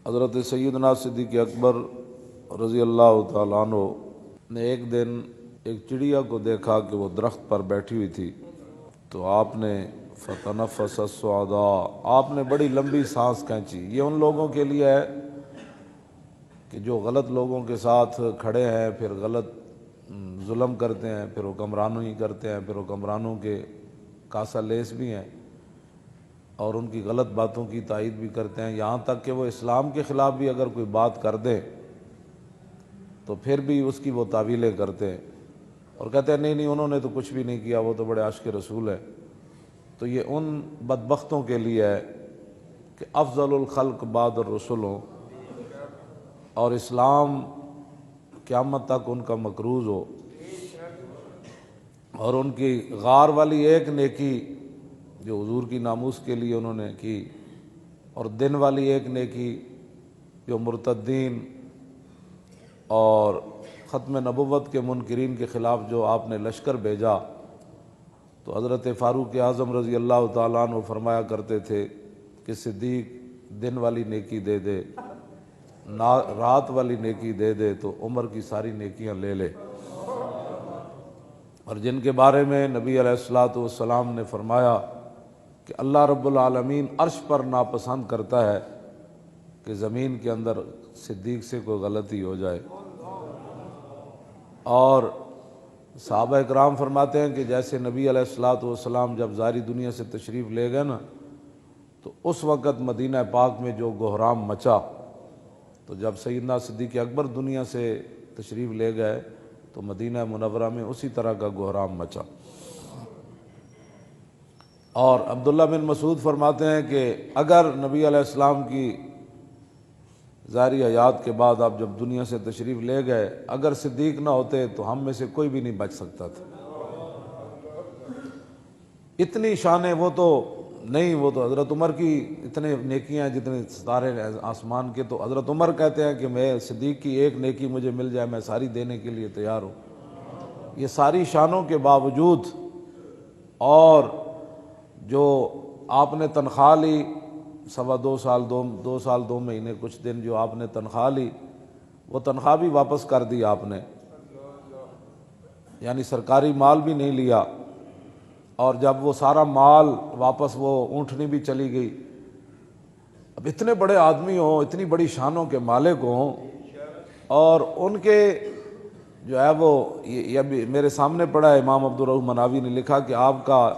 حضرت سیدنا صدیق اکبر رضی اللہ تعالیٰ عنہ نے ایک دن ایک چڑیا کو دیکھا کہ وہ درخت پر بیٹھی ہوئی تھی، تو آپ نے فتنفس السعداء، آپ نے بڑی لمبی سانس کھینچی۔ یہ ان لوگوں کے لیے ہے کہ جو غلط لوگوں کے ساتھ کھڑے ہیں، پھر غلط ظلم کرتے ہیں، پھر حکمرانوں ہی کرتے ہیں، پھر حکمرانوں کے کاسا لیس بھی ہیں اور ان کی غلط باتوں کی تائید بھی کرتے ہیں، یہاں تک کہ وہ اسلام کے خلاف بھی اگر کوئی بات کر دیں تو پھر بھی اس کی وہ تعویلیں کرتے ہیں اور کہتے ہیں نہیں انہوں نے تو کچھ بھی نہیں کیا، وہ تو بڑے عاشق رسول ہیں۔ تو یہ ان بدبختوں کے لیے ہے کہ افضل الخلق بعد الرسل ہوں اور اسلام قیامت تک ان کا مکروز ہو، اور ان کی غار والی ایک نیکی جو حضور کی ناموس کے لیے انہوں نے کی، اور دن والی ایک نیکی جو مرتدین اور ختم نبوت کے منکرین کے خلاف جو آپ نے لشکر بھیجا، تو حضرت فاروق اعظم رضی اللہ تعالیٰ عنہ فرمایا کرتے تھے کہ صدیق دن والی نیکی دے دے، رات والی نیکی دے دے تو عمر کی ساری نیکیاں لے لے۔ اور جن کے بارے میں نبی علیہ الصلوۃ والسلام نے فرمایا کہ اللہ رب العالمین عرش پر ناپسند کرتا ہے کہ زمین کے اندر صدیق سے کوئی غلطی ہو جائے۔ اور صحابہ اکرام فرماتے ہیں کہ جیسے نبی علیہ الصلوۃ والسلام جب ظاہری دنیا سے تشریف لے گئے نا، تو اس وقت مدینہ پاک میں جو گہرام مچا، تو جب سیدنا صدیق اکبر دنیا سے تشریف لے گئے تو مدینہ منورہ میں اسی طرح کا گہرام مچا۔ اور عبداللہ بن مسعود فرماتے ہیں کہ اگر نبی علیہ السلام کی ظاہری حیات کے بعد آپ جب دنیا سے تشریف لے گئے، اگر صدیق نہ ہوتے تو ہم میں سے کوئی بھی نہیں بچ سکتا تھا۔ اتنی شانیں وہ تو نہیں، وہ تو حضرت عمر کی اتنے نیکیاں جتنے ستارے آسمان کے، تو حضرت عمر کہتے ہیں کہ میں صدیق کی ایک نیکی مجھے مل جائے میں ساری دینے کے لیے تیار ہوں۔ یہ ساری شانوں کے باوجود اور جو آپ نے تنخواہ لی 2 سال 2 مہینے کچھ دن جو آپ نے تنخواہ لی، وہ تنخواہ بھی واپس کر دی آپ نے، یعنی سرکاری مال بھی نہیں لیا۔ اور جب وہ سارا مال واپس، وہ اونٹنی بھی چلی گئی۔ اب اتنے بڑے آدمی ہوں، اتنی بڑی شانوں کے مالک ہوں، اور ان کے جو ہے وہ یہ بھی میرے سامنے پڑا ہے، امام عبدالرؤف مناوی نے لکھا کہ آپ کا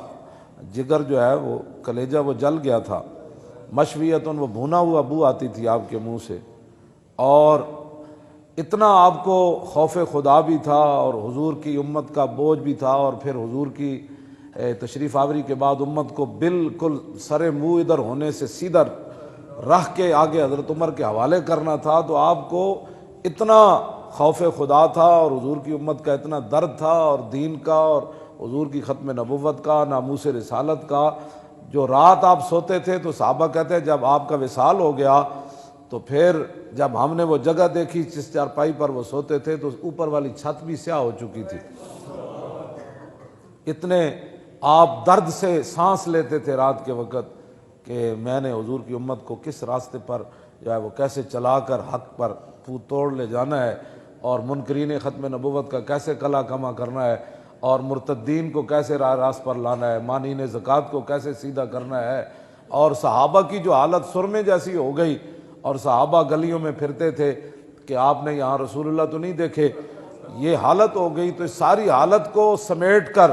جگر جو ہے وہ کلیجہ وہ جل گیا تھا، مشویتن وہ بھونا ہوا بو آتی تھی آپ کے منہ سے، اور اتنا آپ کو خوف خدا بھی تھا اور حضور کی امت کا بوجھ بھی تھا، اور پھر حضور کی تشریف آوری کے بعد امت کو بالکل سر منہ ادھر ہونے سے سیدھا رکھ کے آگے حضرت عمر کے حوالے کرنا تھا۔ تو آپ کو اتنا خوف خدا تھا اور حضور کی امت کا اتنا درد تھا، اور دین کا اور حضور کی ختم نبوت کا، ناموس رسالت کا۔ جو رات آپ سوتے تھے تو صحابہ کہتے ہیں جب آپ کا وصال ہو گیا تو پھر جب ہم نے وہ جگہ دیکھی جس چارپائی پر وہ سوتے تھے تو اوپر والی چھت بھی سیاہ ہو چکی تھی۔ اتنے آپ درد سے سانس لیتے تھے رات کے وقت کہ میں نے حضور کی امت کو کس راستے پر جو ہے وہ کیسے چلا کر حق پر توڑ لے جانا ہے، اور منکرین ختم نبوت کا کیسے کلا کما کرنا ہے، اور مرتدین کو کیسے راہ راست پر لانا ہے، مانعین زکوٰۃ کو کیسے سیدھا کرنا ہے۔ اور صحابہ کی جو حالت سرمے جیسی ہو گئی، اور صحابہ گلیوں میں پھرتے تھے کہ آپ نے یہاں رسول اللہ تو نہیں دیکھے، یہ حالت ہو گئی۔ تو اس ساری حالت کو سمیٹ کر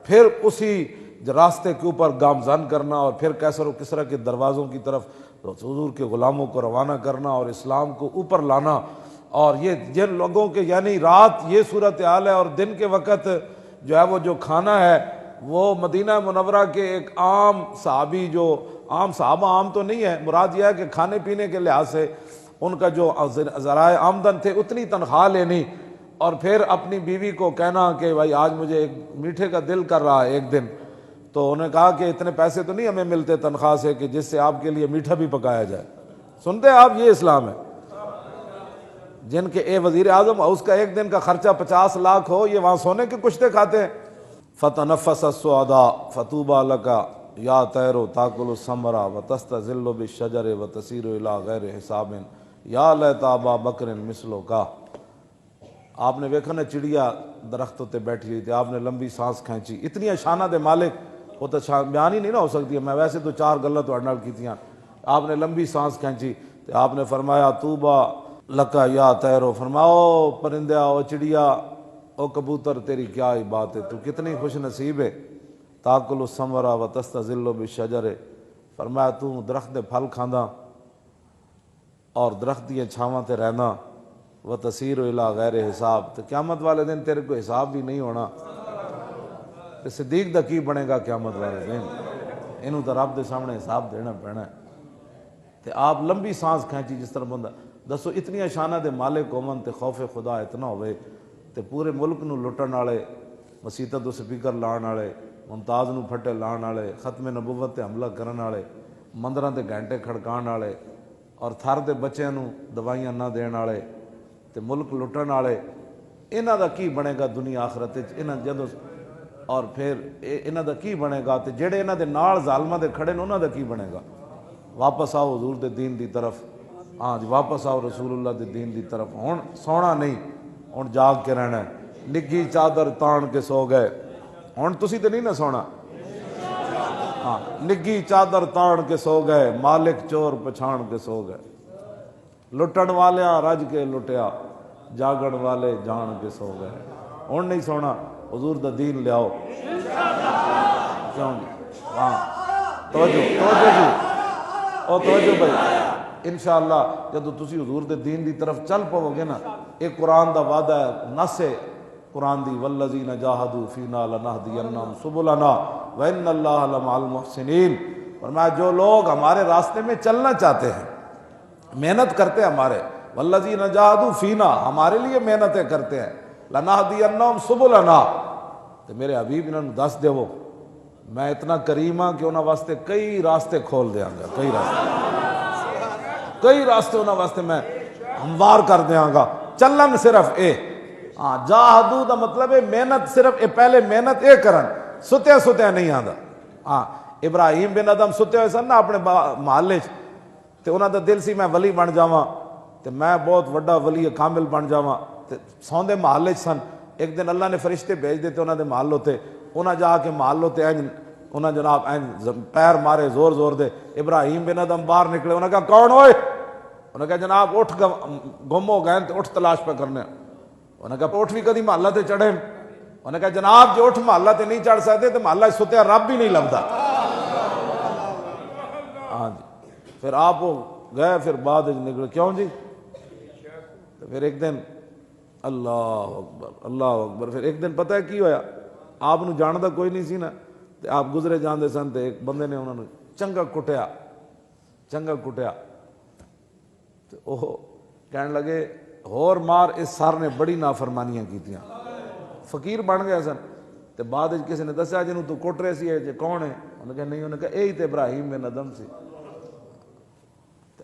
پھر اسی راستے کے اوپر گامزن کرنا، اور پھر کیسر و کسرا کے دروازوں کی طرف حضور کے غلاموں کو روانہ کرنا اور اسلام کو اوپر لانا۔ اور یہ جن لوگوں کے یعنی رات یہ صورتحال ہے، اور دن کے وقت جو ہے وہ جو کھانا ہے وہ مدینہ منورہ کے ایک عام صحابی، جو عام صحابہ عام تو نہیں ہے، مراد یہ ہے کہ کھانے پینے کے لحاظ سے ان کا جو ذرائع آمدن تھے اتنی تنخواہ لینی، اور پھر اپنی بیوی کو کہنا کہ بھائی آج مجھے ایک میٹھے کا دل کر رہا ہے ایک دن، تو انہوں نے کہا کہ اتنے پیسے تو نہیں ہمیں ملتے تنخواہ سے کہ جس سے آپ کے لیے میٹھا بھی پکایا جائے۔ سنتے ہیں آپ، یہ اسلام ہے۔ جن کے وزیر اعظم اس کا ایک دن کا خرچہ 50 لاکھ ہو، یہ وہاں سونے کے کشتے کھاتے ہیں۔ فتنفس السعداء فتوبى لك یا طیر تاکل الثمر وتستظل بالشجر وتسیر الی غیر حساب یا لیتا ابا بکر مثلو کا. آپ نے دیکھا نا چڑیا درختوں تے بیٹھی ہوئی تھی, آپ نے لمبی سانس کھینچی. اتنی شانہ دے مالک وہ تو بیان ہی نہیں نہ ہو سکتی. میں ویسے تو 4 گلاں تہاڈے نال کیتیاں. آپ نے لمبی سانس کھینچی تو آپ نے فرمایا توبہ لکا یا طیرو, فرماؤ پرندہ او چڑیا او کبوتر تیری کیا ہی بات ہے, تو کتنی خوش نصیب ہے. تاکل الثمرہ و تستظل بالشجر, فرمایا تو درخت دے پھل کھاندا اور درخت دی چھاواں تے رہنا. و تسیر الی غیر حساب, تو قیامت والے دن تیرے کو حساب بھی نہیں ہونا. تے صدیق دا کی بنے گا قیامت والے دن, اینوں تو رب دے سامنے حساب دینا پینا ہے. تے آپ لمبی سانس کھینچی جس طرح بندہ, دسو اتنی شانہ دے مالک ہومن تے خوف خدا اتنا ہوئے تے پورے ملک نو لٹن والے, مسیتاں تو سپیکر لان والے, ممتاز نو پھٹے لان والے, ختم نبوت تے حملہ کرن والے, مندراں تے گھنٹے کھڑکان والے, اور تھر دے بچیاں نو دوائیاں نہ دین والے, تے ملک لٹن والے. انہاں دا کی بنے گا دنیا آخرت وچ؟ انہاں جدوں اور پھر انہاں دا کی بنے گا؟ تے جڑے انہاں دے نال ظالماں دے کھڑے نے انہاں دا کی بنے گا؟ واپس آؤ حضور دے دین دی طرف. ہاں جی, واپس آؤ رسول اللہ دے دین دی طرف. ہن سونا نہیں, ہن جاگ کے رہنا ہے. نگھی چادر تان کے سو گئے, ہن تسی تے نہیں نہ سونا. ہاں, نگھی چادر تان کے سو گئے, مالک چور پچھان کے سو گئے. لٹن والیاں رج کے لٹیا, جاگن والے جان کے سو گئے. ہن نہیں سونا, حضور دا دین لیاؤ. کیوں جی؟ ہاں توجہ جی, او توجہ بھائی. انشاءاللہ جدو تسی حضور دے دین دی طرف چل پاؤ گے نا, ایک قرآن دا وعدہ ہے, نص ہے قرآن دی, والذین جاہدوا فینا لنہدینہم سبلنا وان اللہ لمع المحسنین. فرمایا جو لوگ ہمارے راستے میں چلنا چاہتے ہیں, محنت کرتے ہیں ہمارے, والذین جاہدوا فینا ہمارے لیے محنتیں کرتے ہیں, لنہدینہم سبلنا, تو میرے حبیب انہوں نے دس دیو میں اتنا کریم ہاں کہ انہوں واسطے کئی راستے کھول دیاں گا. کئی راستے انہوں واسطے میں ہموار کر دیاں گا. چلن صرف اے, ہاں جاہدو دا مطلب ہے محنت, صرف اے پہلے محنت اے کرن, ستیا نہیں آندا. ہاں ابراہیم بن ادم ستے ہوئے سن نا اپنے محلے چ, تے انہاں دا دل سی میں ولی بن جاواں, تے میں بہت وڈا ولی کامل بن جاواں, تے سوندے محلے چ سن. ایک دن اللہ نے فرشتے بھیج دیتے انہاں دے محل ہوتے, انہاں جا کے محل ہوتے انہاں جناب پیر مارے زور زور دے. ابراہیم بن ادم باہر نکلے, انہاں کہا کون ہوئے؟ انہاں کہا جناب اٹھ گم ہو گئے تے اٹھ تلاش پہ کرنے. انہاں کہا اٹھ بھی کدی محلہ تے چڑھے؟ انہاں کہا جناب جو اٹھ محلہ تے نہیں چڑھ سکتے تو محلہ ستیا رب بھی نہیں لبدا. ہاں جی, پھر آپ گئے, پھر بعد نکلے. کیوں جی؟ تو پھر ایک دن اللہ اکبر, پھر ایک دن پتہ ہے کی ہویا, آپ نو جاندا کوئی نہیں سی نا, تے آپ گزرے جاندے سن, تے ایک بندے نے انہوں نے چنگا کٹیا. تے وہ کہنے لگے ہور مار, اس سر نے بڑی نافرمانیاں کیتیاں. فقیر بن گئے سن. تے بعد کسی نے دسیا جنوں تو کٹ رہے سی جے کون ہے؟ انہوں نے کہا نہیں. انہوں نے کہا یہی تے ابراہیم بن ادم سی.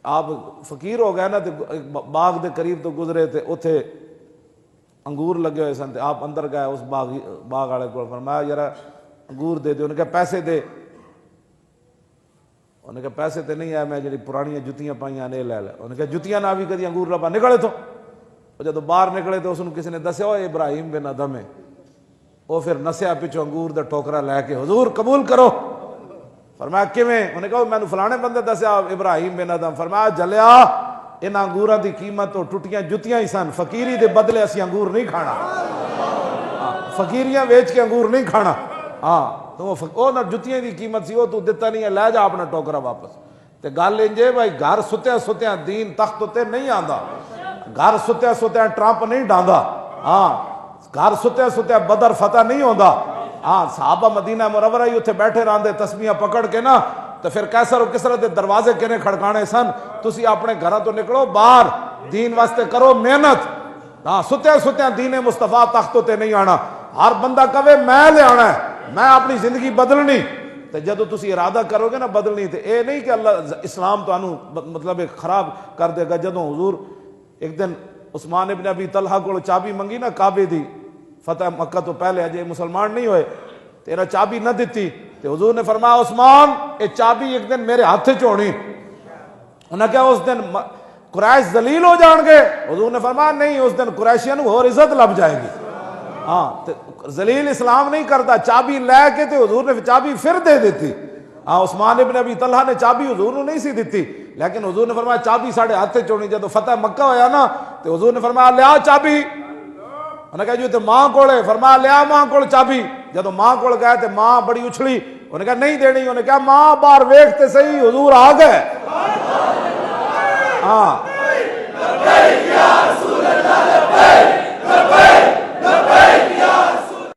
آپ فقیر ہو گئے نا, تے باغ دے قریب تو گزرے, تے اتھے انگور لگے ہوئے سن. تے آپ اندر گئے اس باغ والے کو, فرمایا یار انگور دے دے. انہوں نے کہا پیسے دے. انہوں نے کہا پیسے تے نہیں ہے, میں جڑی پرانی جتیاں پائیاں نے لے لے. انہوں نے کہا جتیاں نہ بھی کدی انگور لبا نکلے تو. جب باہر نکلے تو اس نے کسی نے دسیا وہ ابراہیم بن ادم ہے. وہ پھر نسیا پچھو انگور دا ٹوکرا لے کے, حضور قبول کرو. فرمایا کیویں؟ انہوں نے کہا میں نے فلانے بندے دسیا ابراہیم بن ادم. فرمایا جلیا ان انگوراں دی قیمت تو ٹوٹیاں جتیاں ہی سن, فقیری دے بدلے اسی انگور نہیں کھانا, فقیریاں ویچ کے انگور نہیں کھانا. ہاں تو وہ نہ جتیاں دی قیمت سی, وہ تو دتا نہیں ہے, لے جا اپنا ٹوکرا واپس. تے گل انجے بھائی, گھر ستیا دین تخت تے نہیں آندا, گھر ستیا ٹرمپ نہیں ڈاندا. ہاں گھر ستیا بدر فتح نہیں ہوندا. ہاں صحابہ مدینہ منورہ ہی اتنے بیٹھے رہندے تسبیحاں پکڑ کے نا, تو پھر کیسر و کسرا دے دروازے کنے کھڑکانے سن. تسی اپنے گھراں تو نکلو باہر, دین واسطے کرو محنت. ہاں ستیا دین مصطفیٰ تختوں تے نہیں آنا. ہر بندہ کہے میں لے آنا ہے, میں اپنی زندگی بدلنی. تے جدو تسی ارادہ کرو گے نا بدلنی, تے اے نہیں کہ اللہ اسلام تو انو مطلب خراب کر دے گا. جدو حضور ایک دن عثمان ابن ابی طلحہ کو چابی منگی نا کعبے دی, فتح مکہ تو پہلے اجے مسلمان نہیں ہوئے, تیرا چابی نہ دیتی. تے حضور نے فرمایا عثمان اے چابی ایک دن میرے ہاتھ چ ہونی. انہاں کہا اس دن قریش ذلیل ہو جان گے؟ حضور نے فرمایا نہیں، اس دن قریشیاں اور عزت لب جائے گی. ہاں ذلیل اسلام نہیں کرتا. چابی لے کے تے حضور نے چابی پھر دے دیتی. ہاں عثمان ابن ابی طلحہ نے چابی حضور نے نہیں سی دیتی، لیکن حضور نے فرمایا چابی ساڑھے ہاتھ چونی. جب فتح مکہ ہویا نا تو حضور نے فرمایا لیا چابی. انہوں نے کہا جو تے ماں کولے، فرمایا لیا ماں کول چابی. جب ماں کول گئے تے ماں بڑی اچھلی، انہوں نے کہا نہیں دینی. انہوں نے کہا ماں باہر ویکھتے صحیح حضور آ گئے. ہاں